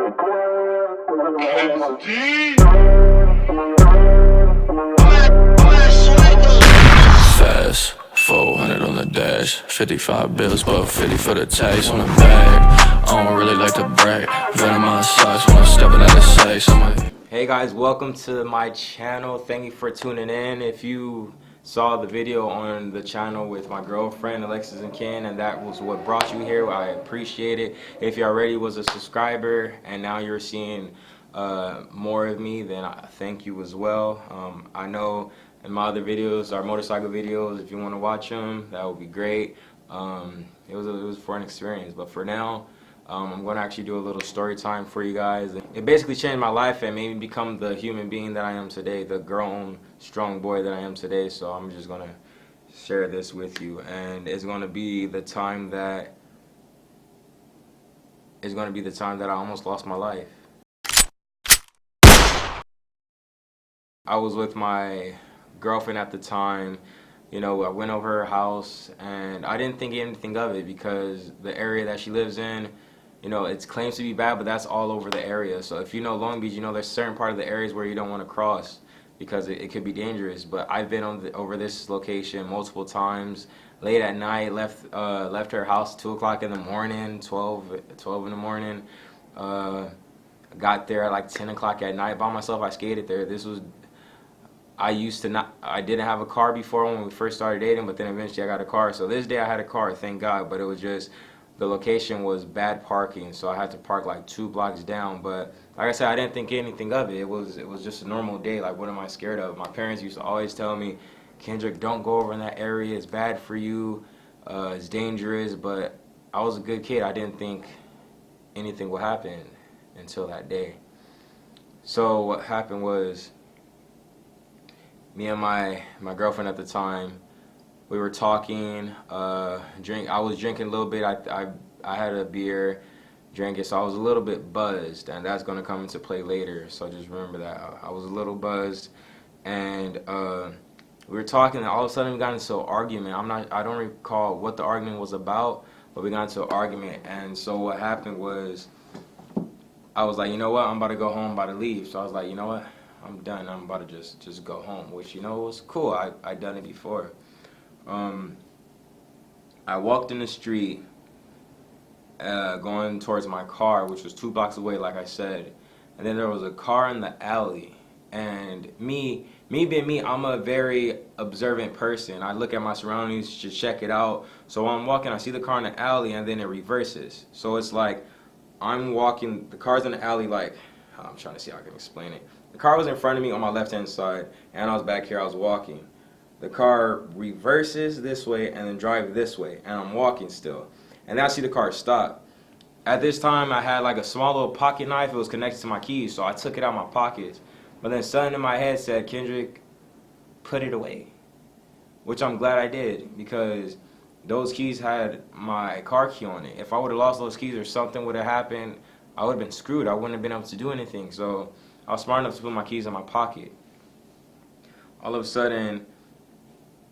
Fast, 400 on the dash, 55 bills, but 50 for the tax on the bag. I don't really like to brag, venom my socks when I'm stepping out of sight. Hey guys, welcome to my channel. Thank you for tuning in. If you saw the video on the channel with my girlfriend Alexis and Ken, and that was what brought you here, I appreciate it. If you already was a subscriber and now you're seeing more of me, then I thank you as well. I know in my other videos, our motorcycle videos, if you want to watch them, that would be great. It was a fun experience, but for now, I'm going to actually do a little story time for you guys. It basically changed my life and made me become the human being that I am today, the grown, strong boy that I am today. So I'm just going to share this with you, and it's going to be the time that I almost lost my life. I was with my girlfriend at the time. You know, I went over her house and I didn't think anything of it because the area that she lives in, you know, it claims to be bad, but that's all over the area. So if you know Long Beach, you know there's certain part of the areas where you don't want to cross because it could be dangerous. But I've been over this location multiple times, late at night, left her house 2 o'clock in the morning, 12 in the morning. Got there at like 10 o'clock at night by myself. I skated there. I didn't have a car before when we first started dating, but then eventually I got a car. So this day I had a car, thank God, but it was just, the location was bad parking, so I had to park like 2 blocks down. But like I said, I didn't think anything of it. It was just a normal day. Like, what am I scared of? My parents used to always tell me, Kendrick, don't go over in that area. It's bad for you. It's dangerous. But I was a good kid. I didn't think anything would happen until that day. So what happened was, me and my girlfriend at the time, we were talking, I was drinking a little bit. I had a beer, drank it, so I was a little bit buzzed, and that's going to come into play later, so just remember that. I was a little buzzed, and we were talking, and all of a sudden we got into an argument. I don't recall what the argument was about, but we got into an argument, and so what happened was, I was like, you know what, I'm about to go home, I'm about to leave. So I was like, you know what, I'm done, I'm about to just go home, which, you know, was cool. I'd done it before. I walked in the street going towards my car, which was 2 blocks away, like I said, and then there was a car in the alley. And me being me, I'm a very observant person. I look at my surroundings to check it out. So while I'm walking, I see the car in the alley, and then it reverses. So it's like I'm walking, the car's in the alley, like, I'm trying to see how I can explain it. The car was in front of me on my left-hand side, and I was back here, I was walking. The car reverses this way and then drives this way, and I'm walking still. And then I see the car stop. At this time, I had like a small little pocket knife. It was connected to my keys, so I took it out of my pockets. But then something in my head said, Kendrick, put it away. Which I'm glad I did, because those keys had my car key on it. If I would have lost those keys or something would have happened, I would have been screwed. I wouldn't have been able to do anything. So I was smart enough to put my keys in my pocket. All of a sudden,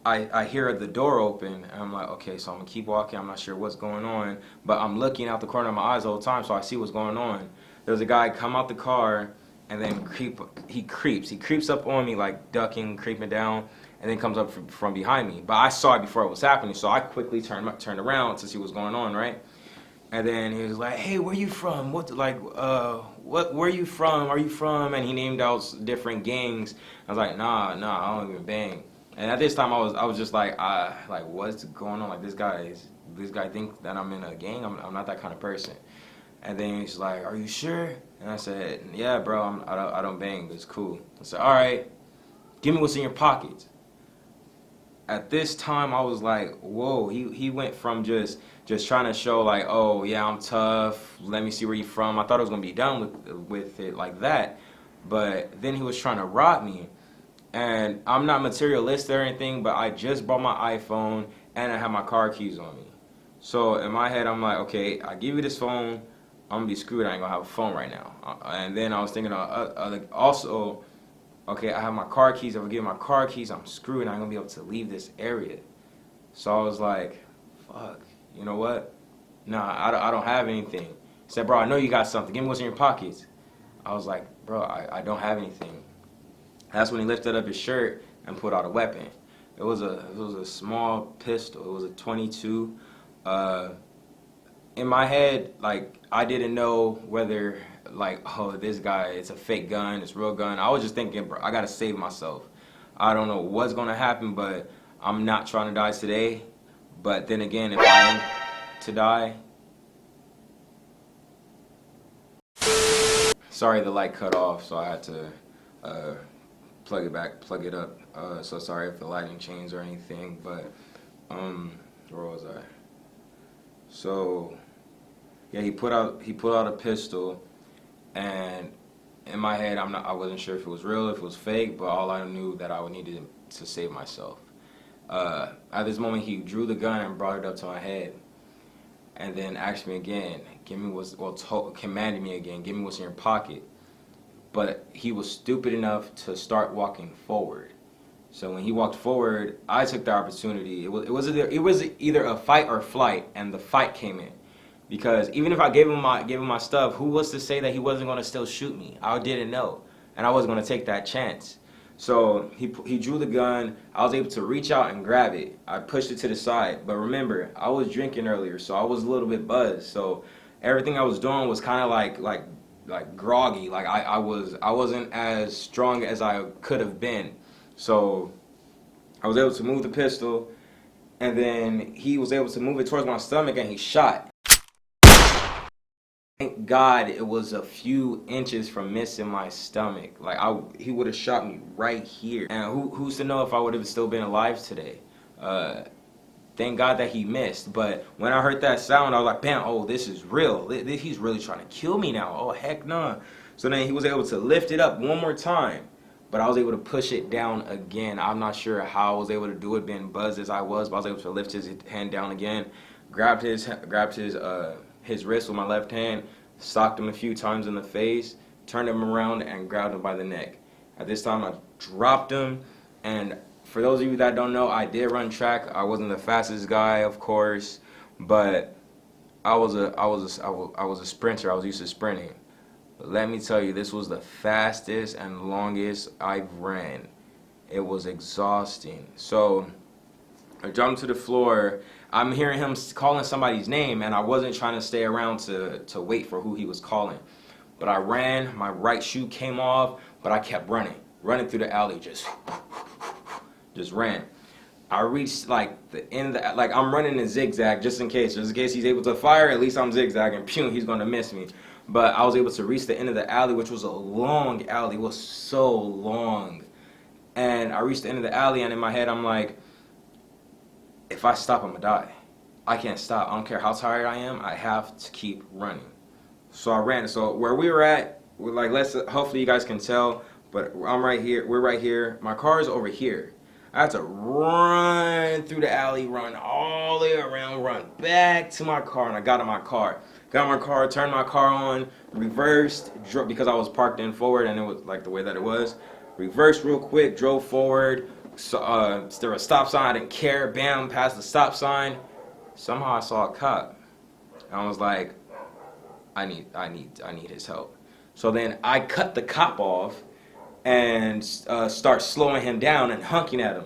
I hear the door open, and I'm like, okay, so I'm going to keep walking. I'm not sure what's going on, but I'm looking out the corner of my eyes the whole time, so I see what's going on. There's a guy come out the car, and then he creeps up on me, like ducking, creeping down, and then comes up from behind me. But I saw it before it was happening, so I quickly turned around to see what's going on, right? And then he was like, hey, where you from? Where you from? Are you from? And he named out different gangs. I was like, nah, I don't even bang. And at this time, I was just like what's going on? Like, this guy think that I'm in a gang? I'm not that kind of person. And then he's like, are you sure? And I said, yeah, bro, I don't bang. It's cool. I said, all right, give me what's in your pockets. At this time, I was like, whoa. He went from just trying to show like, oh yeah, I'm tough. Let me see where you from. I thought I was gonna be done with it like that, but then he was trying to rob me. And I'm not materialistic or anything, but I just bought my iPhone and I have my car keys on me. So in my head, I'm like, okay, I give you this phone, I'm gonna be screwed. I ain't gonna have a phone right now. And then I was thinking also, okay, I have my car keys. If I give my car keys, I'm screwed. I ain't gonna be able to leave this area. So I was like, fuck, you know what? Nah, I don't have anything. He said, bro, I know you got something. Give me what's in your pockets. I was like, bro, I don't have anything. That's when he lifted up his shirt and pulled out a weapon. It was a small pistol. It was a 22. In my head, like, I didn't know whether, like, oh, this guy, it's a fake gun, it's a real gun. I was just thinking, bro, I gotta save myself. I don't know what's gonna happen, but I'm not trying to die today. But then again, if I am to die, sorry, the light cut off, so I had to plug it up. So sorry if the lighting changed or anything, but where was I? So yeah, he put out a pistol, and in my head, I wasn't sure if it was real, if it was fake, but all I knew that I would need to save myself. At this moment, he drew the gun and brought it up to my head, and then asked me again, commanded me again, give me what's in your pocket. But he was stupid enough to start walking forward. So when he walked forward, I took the opportunity. It was either a fight or flight, and the fight came in. Because even if I gave him my stuff, who was to say that he wasn't going to still shoot me? I didn't know, and I wasn't going to take that chance. So he drew the gun. I was able to reach out and grab it. I pushed it to the side. But remember, I was drinking earlier, so I was a little bit buzzed. So everything I was doing was kind of like groggy. Like I wasn't as strong as I could have been. So I was able to move the pistol, and then he was able to move it towards my stomach, and he shot. Thank God it was a few inches from missing my stomach. Like he would have shot me right here. And who's to know if I would have still been alive today? Thank God that he missed. But when I heard that sound, I was like, bam, oh, this is real. He's really trying to kill me now. Oh, heck no. So then he was able to lift it up one more time. But I was able to push it down again. I'm not sure how I was able to do it, being buzzed as I was, but I was able to lift his hand down again, grabbed his wrist with my left hand, socked him a few times in the face, turned him around, and grabbed him by the neck. At this time, I dropped him, and for those of you that don't know, I did run track. I wasn't the fastest guy, of course, but I was a sprinter. I was used to sprinting. But let me tell you, this was the fastest and longest I've ran. It was exhausting. So I jumped to the floor. I'm hearing him calling somebody's name, and I wasn't trying to stay around to wait for who he was calling. But I ran. My right shoe came off, but I kept running through the alley, just ran. I reached like the end, like I'm running in zigzag just in case he's able to fire. At least I'm zigzagging. Pew, he's gonna miss me. But I was able to reach the end of the alley, which was a long alley. It was so long, and I reached the end of the alley, and in my head I'm like, if I stop, I'm gonna die. I can't stop. I don't care how tired I am. I have to keep running. So I ran. So where we were at, hopefully you guys can tell, but I'm right here. We're right here. My car is over here. I had to run through the alley, run all the way around, run back to my car, and I got in my car. Got in my car, turned my car on, reversed, because I was parked in forward, and it was like the way that it was. Reversed real quick, drove forward. So, there was a stop sign. I didn't care. Bam, past the stop sign. Somehow I saw a cop. And I was like, I need his help. So then I cut the cop off and start slowing him down and honking at him.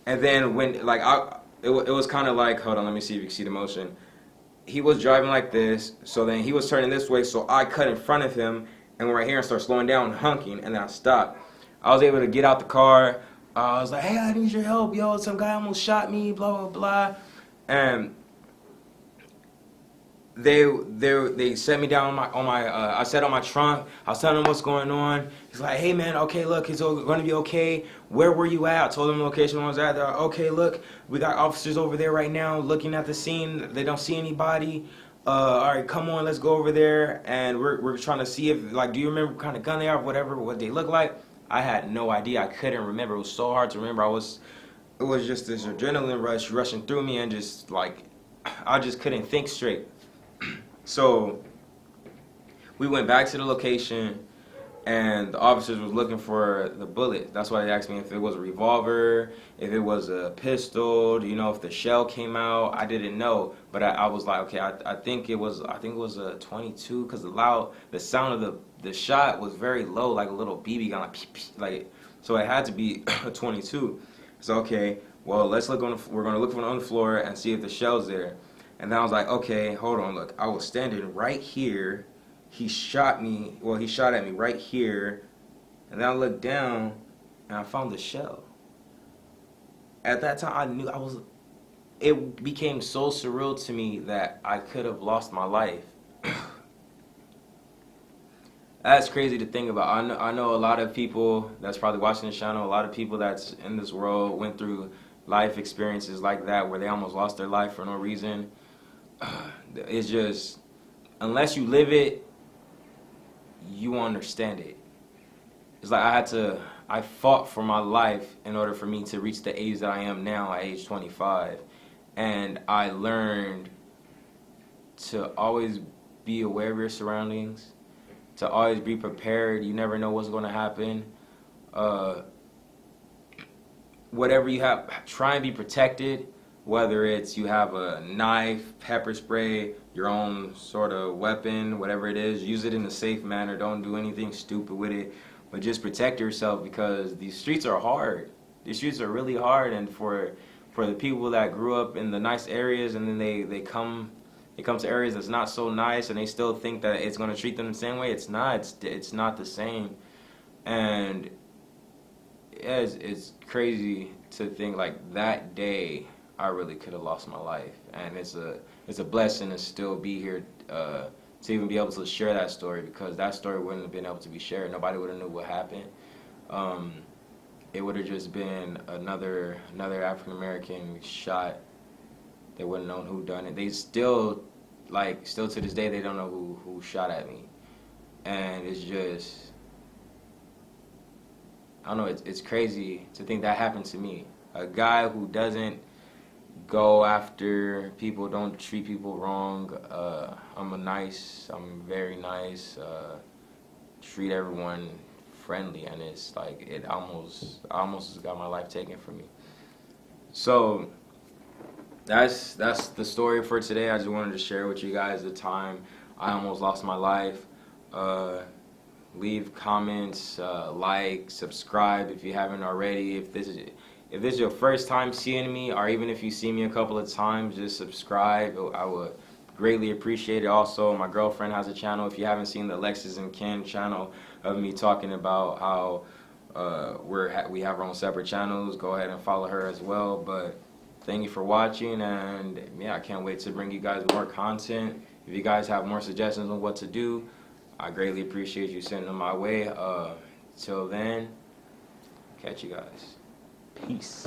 And then when it was kind of like, hold on, let me see if you can see the motion. He was driving like this, so then he was turning this way, so I cut in front of him and went right here and started slowing down and honking, and then I stopped. I was able to get out the car. I was like, hey, I need your help, yo. Some guy almost shot me, blah, blah, blah. And they set me down on my I sat on my trunk. I was telling him what's going on. He's like, hey man, okay, look, it's going to be okay. Where were you at? I told him the location I was at. They're like, okay, look, we got officers over there right now looking at the scene. They don't see anybody. All right, come on, let's go over there. And we're trying to see if, like, do you remember what kind of gun they are, whatever, what they look like? I had no idea. I couldn't remember. It was so hard to remember. It was just this adrenaline rush rushing through me, and just like I just couldn't think straight. So we went back to the location, and the officers was looking for the bullet. That's why they asked me if it was a revolver, if it was a pistol, if the shell came out. I didn't know, but I was like, okay, I think it was a 22 because the sound of the shot was very low, like a little BB gun, like pee, pee, like, so it had to be a 22. So okay, well we're gonna look for it on the floor and see if the shell's there. And then I was like, okay, hold on, look, I was standing right here. He shot at me right here, and then I looked down and I found the shell. At that time, it became so surreal to me that I could have lost my life. That's crazy to think about. I know a lot of people that's probably watching this channel, a lot of people that's in this world went through life experiences like that where they almost lost their life for no reason. It's just, unless you live it, you understand it. It's like I fought for my life in order for me to reach the age that I am now at age 25. And I learned to always be aware of your surroundings, to always be prepared. You never know what's going to happen. Whatever you have, try and be protected. Whether it's you have a knife, pepper spray, your own sort of weapon, whatever it is, use it in a safe manner. Don't do anything stupid with it, but just protect yourself because these streets are hard. These streets are really hard, and for the people that grew up in the nice areas and then they come to areas that's not so nice and they still think that it's going to treat them the same way. It's not. It's not the same, and yeah, it's crazy to think like that day I really could have lost my life, and it's a blessing to still be here to even be able to share that story, because that story wouldn't have been able to be shared. Nobody would have knew what happened. It would have just been another African American shot. They wouldn't have known who done it. They still to this day they don't know who shot at me, and it's just, I don't know. It's crazy to think that happened to me. A guy who doesn't go after people, don't treat people wrong. I'm very nice. Treat everyone friendly, and it's like I almost got my life taken from me. So that's the story for today. I just wanted to share with you guys the time I almost lost my life. Leave comments, like, subscribe if you haven't already. If this is your first time seeing me, or even if you see me a couple of times, just subscribe. I would greatly appreciate it. Also, my girlfriend has a channel. If you haven't seen the Alexis and Ken channel of me talking about how we have our own separate channels, go ahead and follow her as well. But thank you for watching, and yeah, I can't wait to bring you guys more content. If you guys have more suggestions on what to do, I greatly appreciate you sending them my way. Till then, catch you guys. Peace.